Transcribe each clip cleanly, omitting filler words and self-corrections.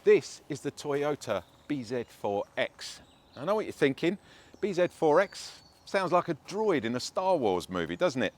This is the Toyota BZ4X. I know what you're thinking. BZ4X sounds like a droid in a Star Wars movie, doesn't it?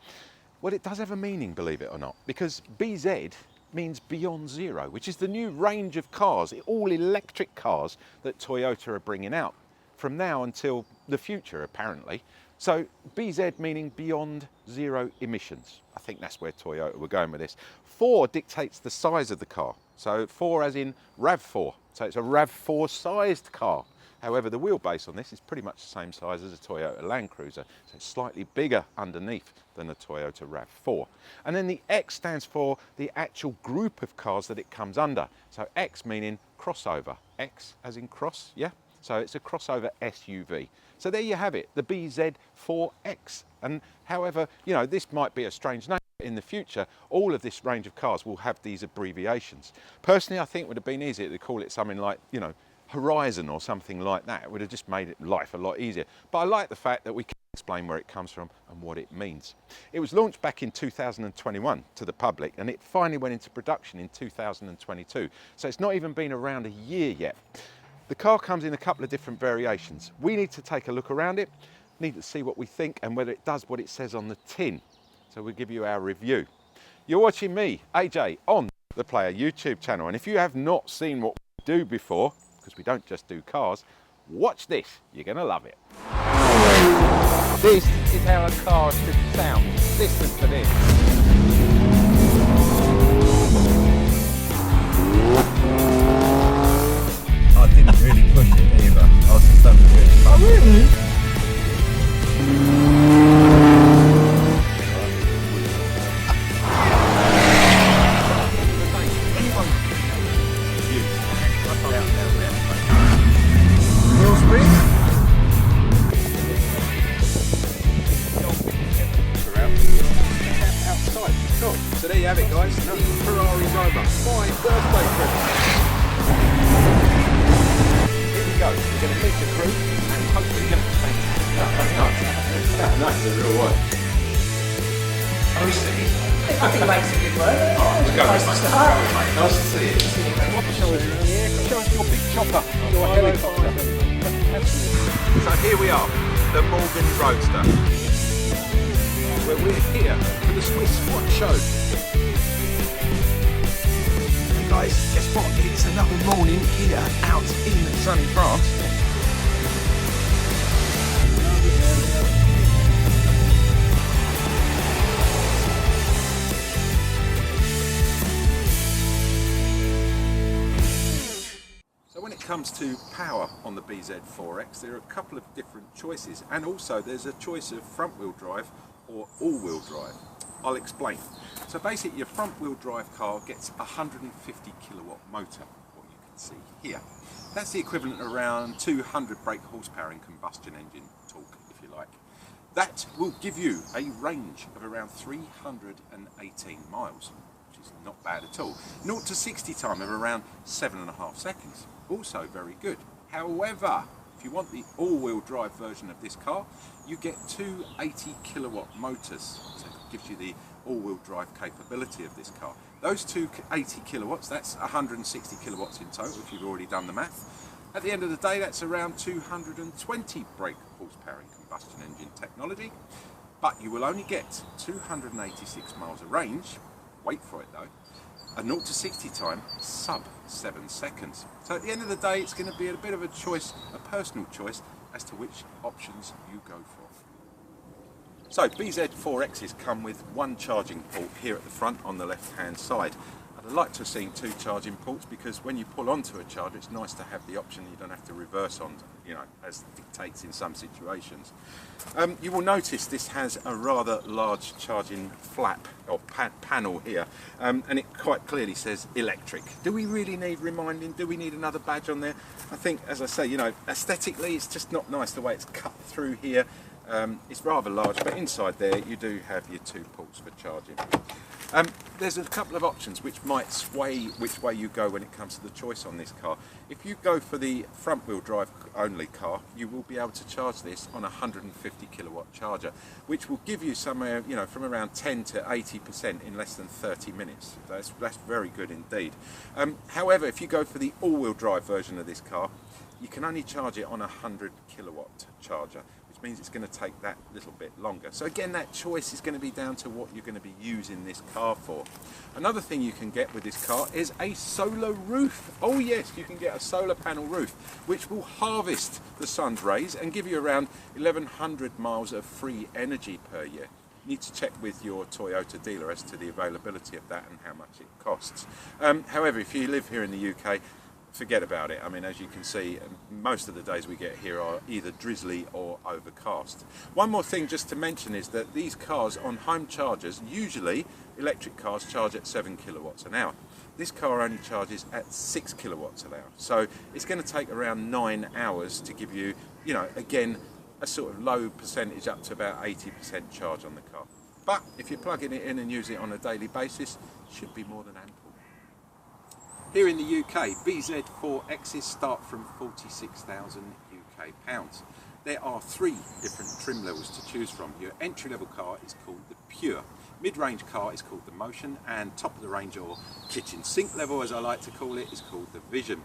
Well, it does have a meaning, believe it or not, because BZ means beyond zero, which is the new range of cars, all electric cars that Toyota are bringing out from now until the future, apparently. So BZ meaning beyond zero emissions. I think that's where Toyota were going with this. 4 dictates the size of the car. So 4 as in RAV4. So it's a RAV4 sized car. However, the wheelbase on this is pretty much the same size as a Toyota Land Cruiser. So it's slightly bigger underneath than a Toyota RAV4. And then the X stands for the actual group of cars that it comes under. So X meaning crossover. X as in cross, yeah? So it's a crossover SUV. So there you have it, the BZ4X. And however, you know, this might be a strange name. In the future, all of this range of cars will have these abbreviations. Personally, I think it would have been easier to call it something like, you know, Horizon or something like that. It would have just made life a lot easier. But I like the fact that we can explain where it comes from and what it means. It was launched back in 2021 to the public, and it finally went into production in 2022. So it's not even been around a year yet. The car comes in a couple of different variations. We need to take a look around it, need to see what we think and whether it does what it says on the tin. So we'll give you our review. You're watching me, AJ, on the Player YouTube channel. And if you have not seen what we do before, because we don't just do cars, watch this. You're going to love it. This is how a car should sound. Listen to this. I didn't really push it either. I was just having a bit of fun. Oh, really? So there you have it, guys. The Ferrari's over. My birthday present. Here we go. We're going to meet the crew and hopefully get it. Nice, a real one. I think it makes a good word. Let's go, Nice to start. Nice to see you. Show us your big chopper, your helicopter. So here we are, the Morgan Roadster, where we're here for the Swiss Watch Show. And guys, guess what? It's another morning here out in sunny France. So when it comes to power on the BZ4X, there are a couple of different choices, and also there's a choice of front-wheel drive or all-wheel drive. I'll explain. So basically your front-wheel drive car gets a 150 kilowatt motor, what you can see here. That's the equivalent of around 200 brake horsepower in combustion engine torque, if you like. That will give you a range of around 318 miles, which is not bad at all. 0 to 60 time of around 7.5 seconds, also very good. However, if you want the all-wheel drive version of this car, you get 2 80 kilowatt motors, so it gives you the all-wheel drive capability of this car. Those 2 80 kilowatts, that's 160 kilowatts in total if you've already done the math. At the end of the day, that's around 220 brake horsepower in combustion engine technology, but you will only get 286 miles of range. Wait for it though. A 0 to 60 time sub 7 seconds. So at the end of the day, it's going to be a bit of a choice, a personal choice, as to which options you go for. So BZ4Xs come with one charging port here at the front on the left hand side. I'd like to have seen 2 charging ports, because when you pull onto a charger, it's nice to have the option you don't have to reverse on, you know, as dictates in some situations. You will notice this has a rather large charging flap or panel here, and it quite clearly says electric. Do we really need reminding? Do we need another badge on there? I think, as I say, you know, aesthetically it's just not nice the way it's cut through here. It's rather large, but inside there you do have your 2 ports for charging. There's a couple of options which might sway which way you go when it comes to the choice on this car. If you go for the front wheel drive only car, you will be able to charge this on a 150 kilowatt charger, which will give you somewhere, you know, from around 10 to 80% in less than 30 minutes. That's very good indeed. However, if you go for the all-wheel drive version of this car, you can only charge it on a 100 kilowatt charger, which means it's going to take that little bit longer. So again, that choice is going to be down to what you're going to be using this car for. Another thing you can get with this car is a solar roof. Oh yes, you can get a solar panel roof, which will harvest the sun's rays and give you around 1100 miles of free energy per year. You need to check with your Toyota dealer as to the availability of that and how much it costs. However, if you live here in the UK, forget about it. I mean, as you can see, most of the days we get here are either drizzly or overcast. One more thing just to mention is that these cars on home chargers, usually electric cars charge at 7 kilowatts an hour. This car only charges at 6 kilowatts an hour. So it's going to take around 9 hours to give you, you know, again, a sort of low percentage up to about 80% charge on the car. But if you're plugging it in and use it on a daily basis, it should be more than ample. Here in the UK, BZ4Xs start from 46,000 UK pounds. There are 3 different trim levels to choose from. Your entry-level car is called the Pure, mid-range car is called the Motion, and top of the range, or kitchen sink level as I like to call it, is called the Vision.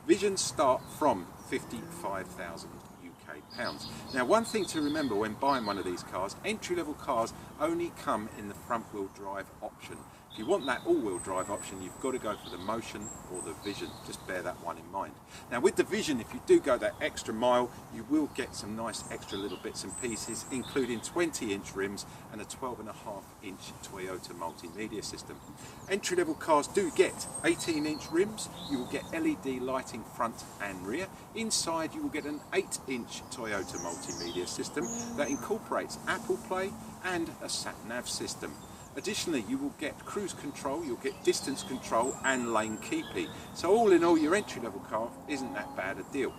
Visions start from 55,000 UK pounds. Now, one thing to remember when buying one of these cars, entry-level cars only come in the front-wheel drive option. If you want that all-wheel drive option, you've got to go for the Motion or the Vision. Just bear that one in mind. Now with the Vision, if you do go that extra mile, you will get some nice extra little bits and pieces, including 20-inch rims and a 12.5-inch Toyota multimedia system. Entry-level cars do get 18-inch rims. You will get LED lighting front and rear. Inside you will get an 8-inch Toyota multimedia system that incorporates Apple Play and a sat-nav system. Additionally, you will get cruise control, you'll get distance control and lane keeping. So all in all, your entry-level car isn't that bad a deal.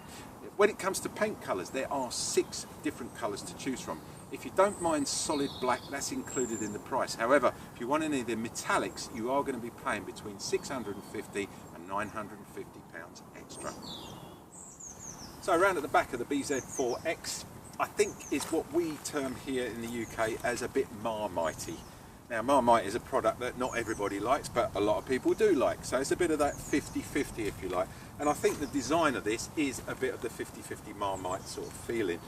When it comes to paint colours, there are 6 different colours to choose from. If you don't mind solid black, that's included in the price. However, if you want any of the metallics, you are going to be paying between £650 and £950 extra. So around at the back of the BZ4X, I think is what we term here in the UK as a bit Marmitey. Now, Marmite is a product that not everybody likes, but a lot of people do like. So it's a bit of that 50-50, if you like. And I think the design of this is a bit of the 50-50 Marmite sort of feeling.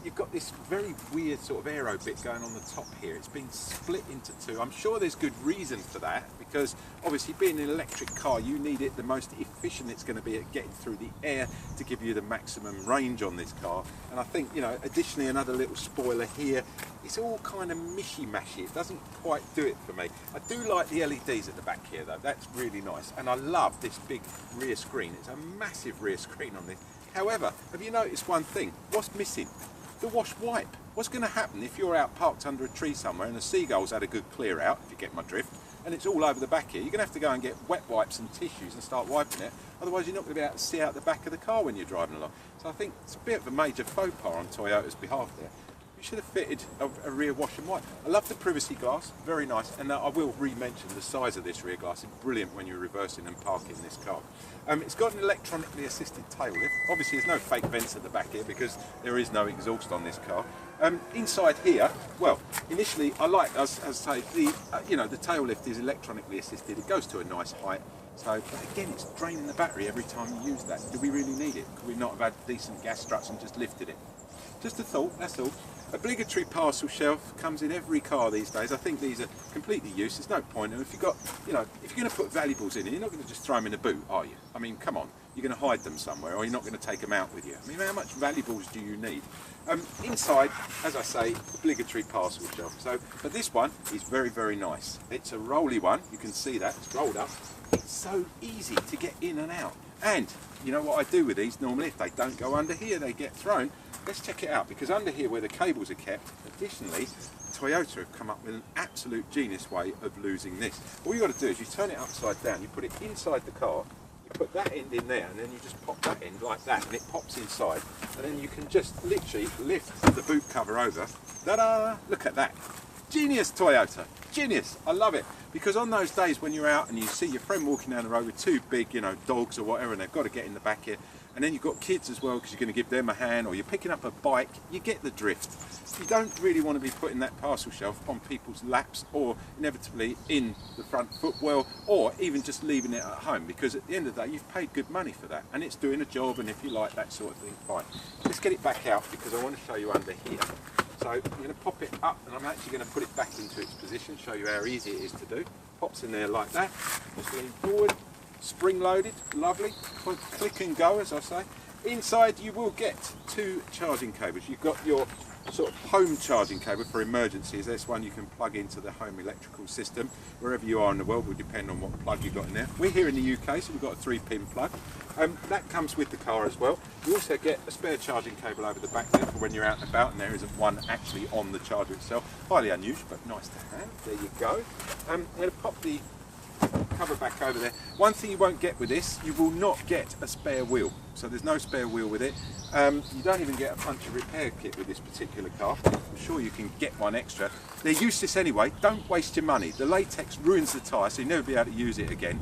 You've got this very weird sort of aero bit going on the top here. It's been split into 2. I'm sure there's good reason for that, because obviously being an electric car, you need it the most efficient it's going to be at getting through the air to give you the maximum range on this car. And I think, you know, additionally another little spoiler here. It's all kind of mishy-mashy. It doesn't quite do it for me. I do like the LEDs at the back here though. That's really nice. And I love this big rear screen. It's a massive rear screen on this. However, have you noticed one thing? What's missing? The wash wipe. What's going to happen if you're out parked under a tree somewhere and the seagulls had a good clear out, if you get my drift, and it's all over the back here? You're going to have to go and get wet wipes and tissues and start wiping it. Otherwise you're not going to be able to see out the back of the car when you're driving along. So I think it's a bit of a major faux pas on Toyota's behalf there. You should have fitted a rear wash and wipe. I love the privacy glass, very nice, and I will re-mention the size of this rear glass. It's brilliant when you're reversing and parking this car. It's got an electronically assisted tail lift. Obviously there's no fake vents at the back here because there is no exhaust on this car. Inside here, well, initially I like, as I say, the tail lift is electronically assisted. It goes to a nice height. So, but again, it's draining the battery every time you use that. Do we really need it? Could we not have had decent gas struts and just lifted it? Just a thought, that's all. Obligatory parcel shelf comes in every car these days. I think these are completely useless. There's no point. And if you've got, you know, if you're going to put valuables in it, you're not going to just throw them in a boot, are you? I mean, come on. You're going to hide them somewhere, or you're not going to take them out with you. I mean, how much valuables do you need? Inside, as I say, obligatory parcel shelf. So, but this one is very, very nice. It's a rolly one. You can see that. It's rolled up. It's so easy to get in and out. And you know what I do with these normally? If they don't go under here, they get thrown. Let's check it out, because under here where the cables are kept, additionally, Toyota have come up with an absolute genius way of losing this. All you've got to do is you turn it upside down, you put it inside the car, You put that end in there, and then you just pop that end like that, and it pops inside. And then you can just literally lift the boot cover over. Ta-da! Look at that. Genius, Toyota. Genius. I love it. Because on those days when you're out and you see your friend walking down the road with two big, you know, dogs or whatever, and they've got to get in the back here, and then you've got kids as well because you're going to give them a hand, or you're picking up a bike, you get the drift. You don't really want to be putting that parcel shelf on people's laps, or inevitably in the front footwell, or even just leaving it at home, because at the end of the day you've paid good money for that and it's doing a job, and if you like that sort of thing, fine. Let's get it back out because I want to show you under here. So I'm going to pop it up, and I'm actually going to put it back into its position, show you how easy it is to do. Pops in there like that, just lean forward, spring loaded, lovely, click and go as I say. Inside you will get two charging cables. You've got your sort of home charging cable for emergencies. That's one you can plug into the home electrical system. Wherever you are in the world will depend on what plug you've got in there. We're here in the UK, so we've got a 3-pin plug. That comes with the car as well. You also get a spare charging cable over the back there for when you're out and about, and there isn't one actually on the charger itself. Highly unusual, but nice to have. There you go. I'm going to pop the cover back over there. One thing you won't get with this, you will not get a spare wheel. So there's no spare wheel with it. You don't even get a puncture repair kit with this particular car. I'm sure you can get one extra. They're useless anyway. Don't waste your money. The latex ruins the tyre, so you'll never be able to use it again.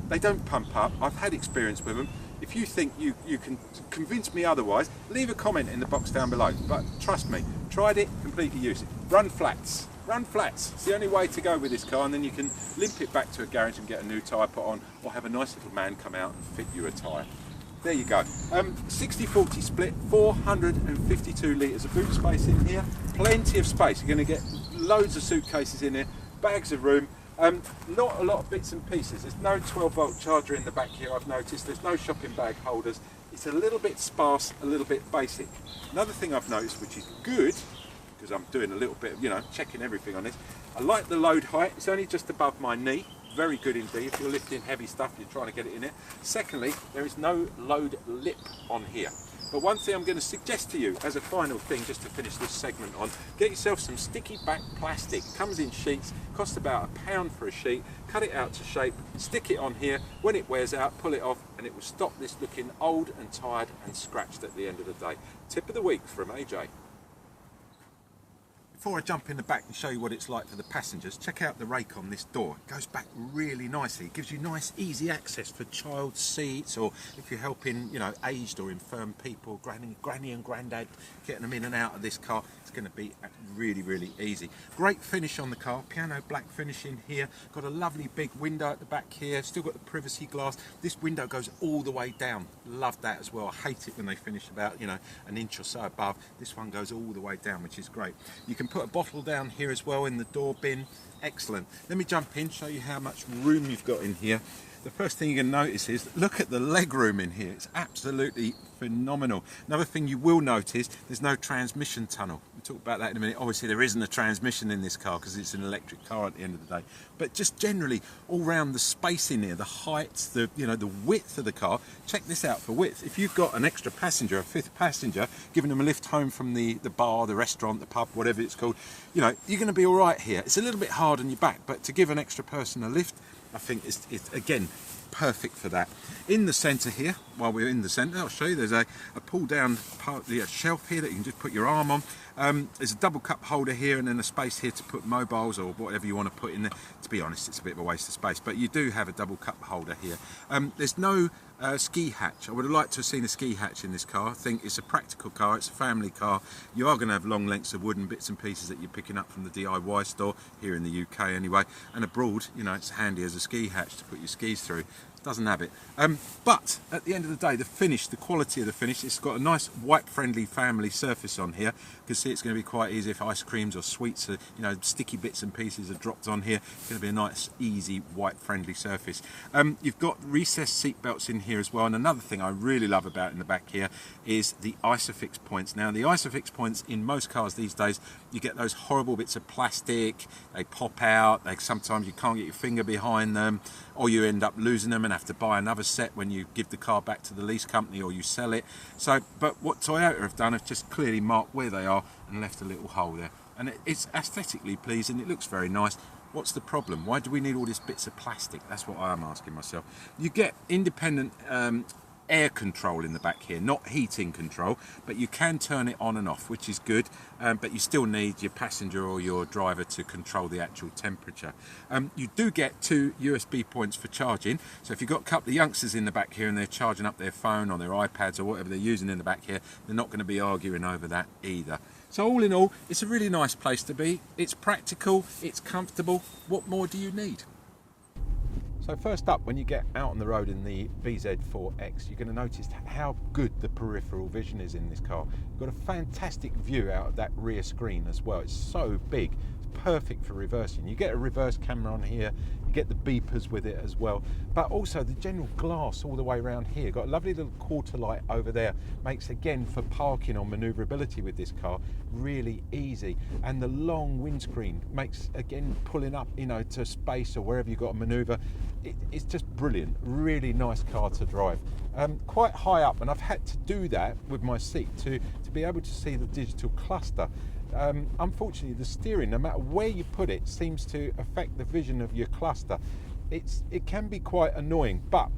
They don't pump up. I've had experience with them. If you think you can convince me otherwise, leave a comment in the box down below. But trust me, tried it, completely useless. Run flats. Run flats. It's the only way to go with this car, and then you can limp it back to a garage and get a new tyre put on, or have a nice little man come out and fit you a tyre. There you go. 60-40 split, 452 litres of boot space in here. Plenty of space. You're going to get loads of suitcases in here, bags of room. Not a lot of bits and pieces. There's no 12-volt charger in the back here, I've noticed. There's no shopping bag holders. It's a little bit sparse, a little bit basic. Another thing I've noticed, which is good, because I'm doing a little bit of, checking everything on this. I like the load height. It's only just above my knee. Very good indeed. If you're lifting heavy stuff, you're trying to get it in there. Secondly, there is no load lip on here. But one thing I'm going to suggest to you as a final thing, just to finish this segment on, get yourself some sticky back plastic. Comes in sheets, costs about £1 for a sheet. Cut it out to shape, stick it on here. When it wears out, pull it off, and it will stop this looking old and tired and scratched at the end of the day. Tip of the week from AJ. Before I jump in the back and show you what it's like for the passengers, check out the rake on this door. It goes back really nicely. It gives you nice, easy access for child seats, or if you're helping, aged or infirm people, granny and granddad, getting them in and out of this car. It's going to be really, really easy. Great finish on the car, piano black finish in here. Got a lovely big window at the back here. Still got the privacy glass. This window goes all the way down. Love that as well. I hate it when they finish about, an inch or so above. This one goes all the way down, which is great. You can put a bottle down here as well in the door bin. Excellent. Let me jump in, show you how much room you've got in here. The first thing you're going to notice is, look at the leg room in here. It's absolutely phenomenal. Another thing you will notice, there's no transmission tunnel. We'll talk about that in a minute. Obviously there isn't a transmission in this car because it's an electric car at the end of the day. But just generally all around the space in here, the height, the width of the car. Check this out for width. If you've got an extra passenger, a fifth passenger, giving them a lift home from the bar, the restaurant, the pub, whatever it's called, you're going to be all right here. It's a little bit hard on your back, but to give an extra person a lift, I think it's again perfect for that. In the centre here, while we're in the centre, I'll show you, there's a pull down shelf here that you can just put your arm on. There's a double cup holder here, and then a space here to put mobiles or whatever you want to put in there. To be honest, it's a bit of a waste of space, but you do have a double cup holder here. There's no ski hatch. I would have liked to have seen a ski hatch in this car. I think it's a practical car, it's a family car. You are going to have long lengths of wood and bits and pieces that you're picking up from the DIY store, here in the UK anyway, and abroad, it's handy as a ski hatch to put your skis through. Doesn't have it. But at the end of the day, the finish, the quality of the finish, it's got a nice wipe-friendly family surface on here. You can see it's going to be quite easy if ice creams or sweets, sticky bits and pieces are dropped on here. It's going to be a nice, easy, wipe-friendly surface. You've got recessed seat belts in here as well. And another thing I really love about in the back here is the Isofix points. Now, the Isofix points in most cars these days, you get those horrible bits of plastic. They pop out. Sometimes you can't get your finger behind them, or you end up losing them and have to buy another set when you give the car back to the lease company or you sell it. But what Toyota have done is just clearly marked where they are and left a little hole there. And it's aesthetically pleasing, it looks very nice. What's the problem? Why do we need all these bits of plastic? That's what I'm asking myself. You get independent air control in the back here, not heating control, but you can turn it on and off, which is good, but you still need your passenger or your driver to control the actual temperature. You do get 2 USB points for charging, so if you've got a couple of youngsters in the back here and they're charging up their phone or their iPads or whatever they're using in the back here, they're not going to be arguing over that either. So all in all, it's a really nice place to be. It's practical, it's comfortable. What more do you need? So first up, when you get out on the road in the BZ4X, you're going to notice how good the peripheral vision is in this car. You've got a fantastic view out of that rear screen as well. It's so big, it's perfect for reversing. You get a reverse camera on here, you get the beepers with it as well, but also the general glass all the way around here. Got a lovely little quarter light over there, makes again for parking or manoeuvrability with this car really easy, and the long windscreen makes again pulling up, you know, to space or wherever you've got to manoeuvre. It's just brilliant, really nice car to drive. Quite high up, and I've had to do that with my seat to be able to see the digital cluster. Unfortunately, the steering, no matter where you put it, seems to affect the vision of your cluster. It can be quite annoying, but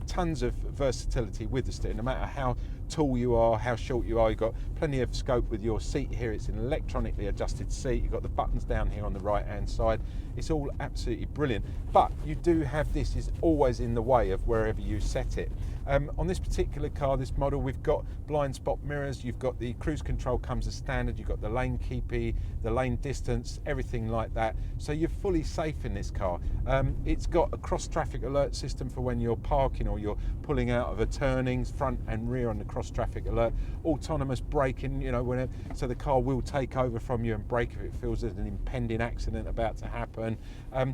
tons of versatility with the steering, no matter how tall you are, how short you are. You've got plenty of scope with your seat here. It's an electronically adjusted seat. You've got the buttons down here on the right hand side. It's all absolutely brilliant, but you do have this is always in the way of wherever you set it. On this particular car, this model, we've got blind spot mirrors, you've got the cruise control comes as standard, you've got the lane keepy, the lane distance, everything like that, so you're fully safe in this car. It's got a cross traffic alert system for when you're parking or you're pulling out of a turning, front and rear on the cross traffic alert, autonomous braking, you know, whenever, so the car will take over from you and brake if it feels there's an impending accident about to happen.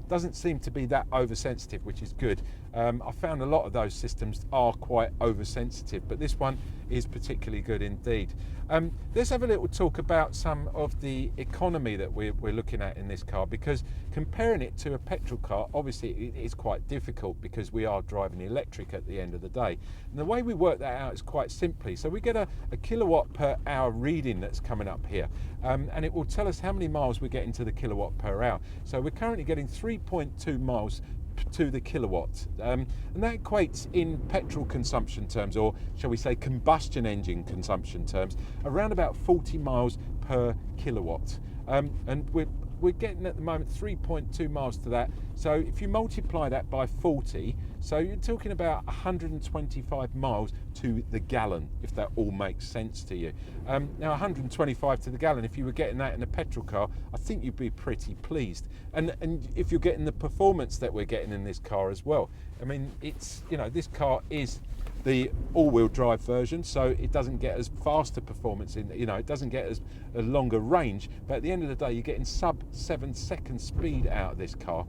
Doesn't seem to be that oversensitive, which is good. I found a lot of those systems are quite oversensitive, but this one is particularly good indeed. Let's have a little talk about some of the economy that we're looking at in this car, because comparing it to a petrol car, obviously it is quite difficult because we are driving electric at the end of the day. And the way we work that out is quite simply. So we get a kilowatt per hour reading that's coming up here, and it will tell us how many miles we're getting to the kilowatt per hour. So we're currently getting 3.2 miles to the kilowatt, and that equates in petrol consumption terms, or shall we say combustion engine consumption terms, around about 40 miles per kilowatt, and we're getting at the moment 3.2 miles to that. So if you multiply that by 40, so you're talking about 125 miles to the gallon, if that all makes sense to you. Now 125 to the gallon, if you were getting that in a petrol car, I think you'd be pretty pleased. And if you're getting the performance that we're getting in this car as well, I mean, it's, you know, this car is the all-wheel drive version, so it doesn't get as fast a performance in, you know, it doesn't get as a longer range, but at the end of the day you're getting sub 7-second speed out of this car,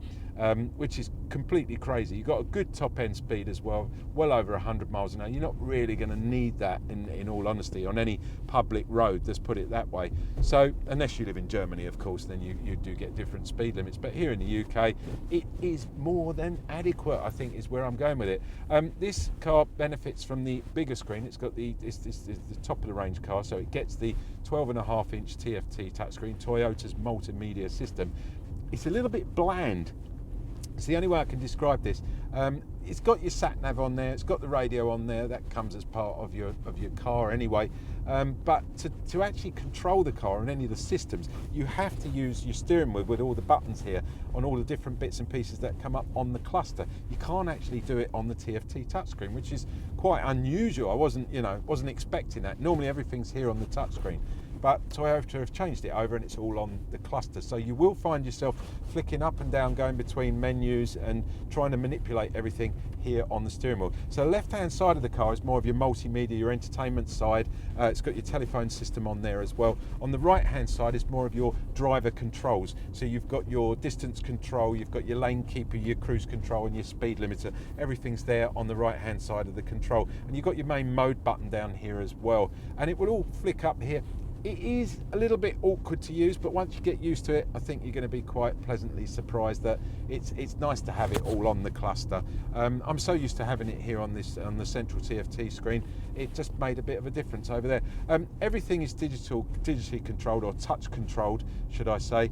which is completely crazy. You've got a good top end speed as well, well over 100 miles an hour. You're not really going to need that in all honesty on any public road, let's put it that way. So unless you live in Germany, of course, then you do get different speed limits, but here in the UK it is more than adequate, I think is where I'm going with it. This car benefits from the bigger screen. It's got it's the top of the range car, so it gets the 12.5-inch TFT touchscreen, Toyota's multimedia system. It's a little bit bland. It's the only way I can describe this. It's got your sat nav on there, it's got the radio on there, that comes as part of your car anyway. But to actually control the car and any of the systems, you have to use your steering wheel with all the buttons here on all the different bits and pieces that come up on the cluster. You can't actually do it on the TFT touchscreen, which is quite unusual. I wasn't expecting that. Normally everything's here on the touchscreen, but Toyota have changed it over and it's all on the cluster. So you will find yourself flicking up and down, going between menus and trying to manipulate everything here on the steering wheel. So the left hand side of the car is more of your multimedia, your entertainment side. It's got your telephone system on there as well. On the right hand side is more of your driver controls. So you've got your distance control, you've got your lane keeper, your cruise control and your speed limiter. Everything's there on the right hand side of the control. And you've got your main mode button down here as well. And it will all flick up here. It is a little bit awkward to use, but once you get used to it, I think you're going to be quite pleasantly surprised that it's nice to have it all on the cluster. I'm so used to having it here on the central TFT screen, it just made a bit of a difference over there. Everything is digitally controlled, or touch controlled, should I say,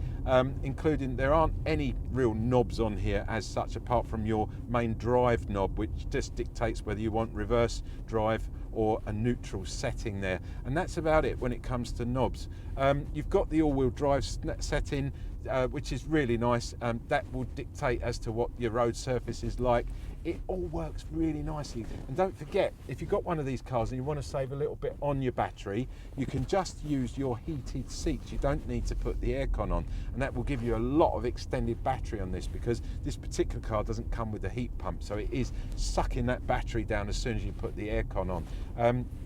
including there aren't any real knobs on here as such, apart from your main drive knob, which just dictates whether you want reverse drive or a neutral setting there, and that's about it when it comes to knobs. You've got the all-wheel drive setting, which is really nice. That will dictate as to what your road surface is like. It all works really nicely. And don't forget, if you've got one of these cars and you want to save a little bit on your battery, you can just use your heated seats. You don't need to put the aircon on, and that will give you a lot of extended battery on this, because this particular car doesn't come with a heat pump, so it is sucking that battery down as soon as you put the aircon on.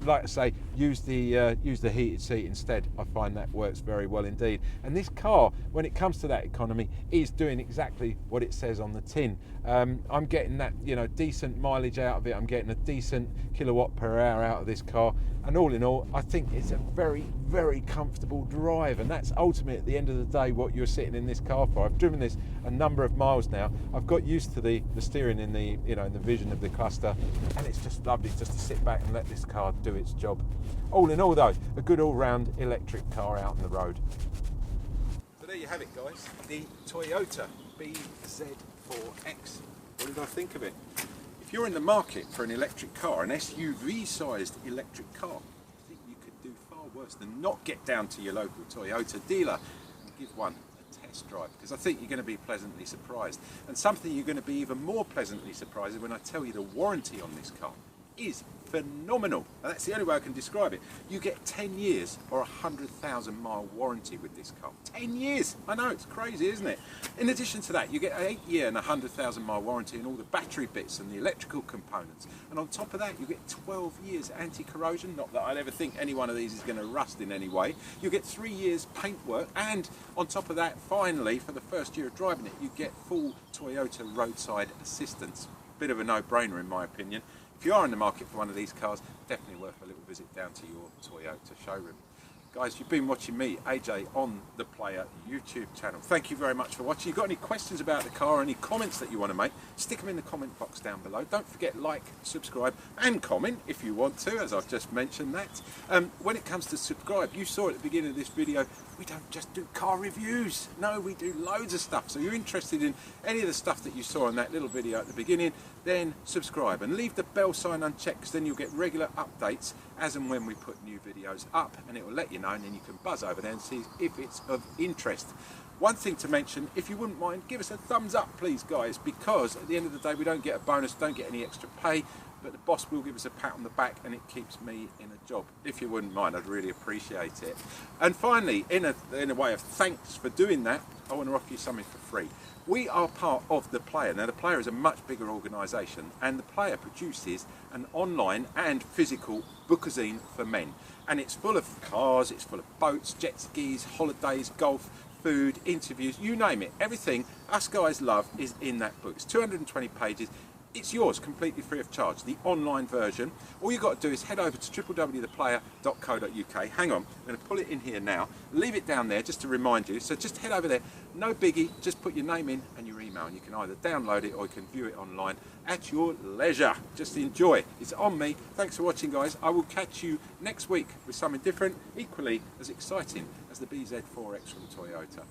Like I say, use the heated seat instead. I find that works very well indeed. And this car, when it comes to that economy, is doing exactly what it says on the tin. I'm getting that, decent mileage out of it. I'm getting a decent kilowatt per hour out of this car, and all in all, I think it's a very, very comfortable drive, and that's ultimately at the end of the day what you're sitting in this car for. I've driven this a number of miles now. I've got used to the steering in the in the vision of the cluster, and it's just lovely just to sit back and let this car do its job. All in all though, a good all-round electric car out on the road. So there you have it, guys, the Toyota BZ4X. What did I think of it? If you're in the market for an electric car, an SUV-sized electric car, I think you could do far worse than not get down to your local Toyota dealer and give one a test drive, because I think you're going to be pleasantly surprised. And something you're going to be even more pleasantly surprised is when I tell you the warranty on this car is phenomenal. And that's the only way I can describe it. You get 10 years or 100,000 mile warranty with this car. 10 years! I know, it's crazy, isn't it? In addition to that, you get an 8-year and 100,000 mile warranty on all the battery bits and the electrical components. And on top of that, you get 12 years anti-corrosion. Not that I'd ever think any one of these is going to rust in any way. You get 3 years paint work, and on top of that, finally, for the first year of driving it, you get full Toyota roadside assistance. Bit of a no-brainer in my opinion. If you are in the market for one of these cars, definitely worth a little visit down to your Toyota showroom. Guys, you've been watching me, AJ, on the Player YouTube channel. Thank you very much for watching. If you've got any questions about the car or any comments that you want to make, stick them in the comment box down below. Don't forget, like, subscribe and comment if you want to, as I've just mentioned that. When it comes to subscribe, you saw at the beginning of this video, we don't just do car reviews. No, we do loads of stuff. So if you're interested in any of the stuff that you saw in that little video at the beginning, then subscribe and leave the bell sign unchecked, because then you'll get regular updates as and when we put new videos up, and it will let you know, and then you can buzz over there and see if it's of interest. One thing to mention, if you wouldn't mind, give us a thumbs up please guys, because at the end of the day we don't get a bonus, don't get any extra pay, but the boss will give us a pat on the back, and it keeps me in a job. If you wouldn't mind, I'd really appreciate it. And finally, in a way of thanks for doing that, I want to offer you something for free. We are part of The Player. Now, The Player is a much bigger organisation, and The Player produces an online and physical bookazine for men. And it's full of cars, it's full of boats, jet skis, holidays, golf, food, interviews, you name it. Everything us guys love is in that book. It's 220 pages. It's yours completely free of charge, the online version. All you've got to do is head over to www.theplayer.co.uk. Hang on, I'm going to pull it in here now. Leave it down there just to remind you. So just head over there, no biggie, just put your name in and your email, and you can either download it or you can view it online at your leisure. Just enjoy. It's on me. Thanks for watching, guys. I will catch you next week with something different, equally as exciting as the BZ4X from Toyota.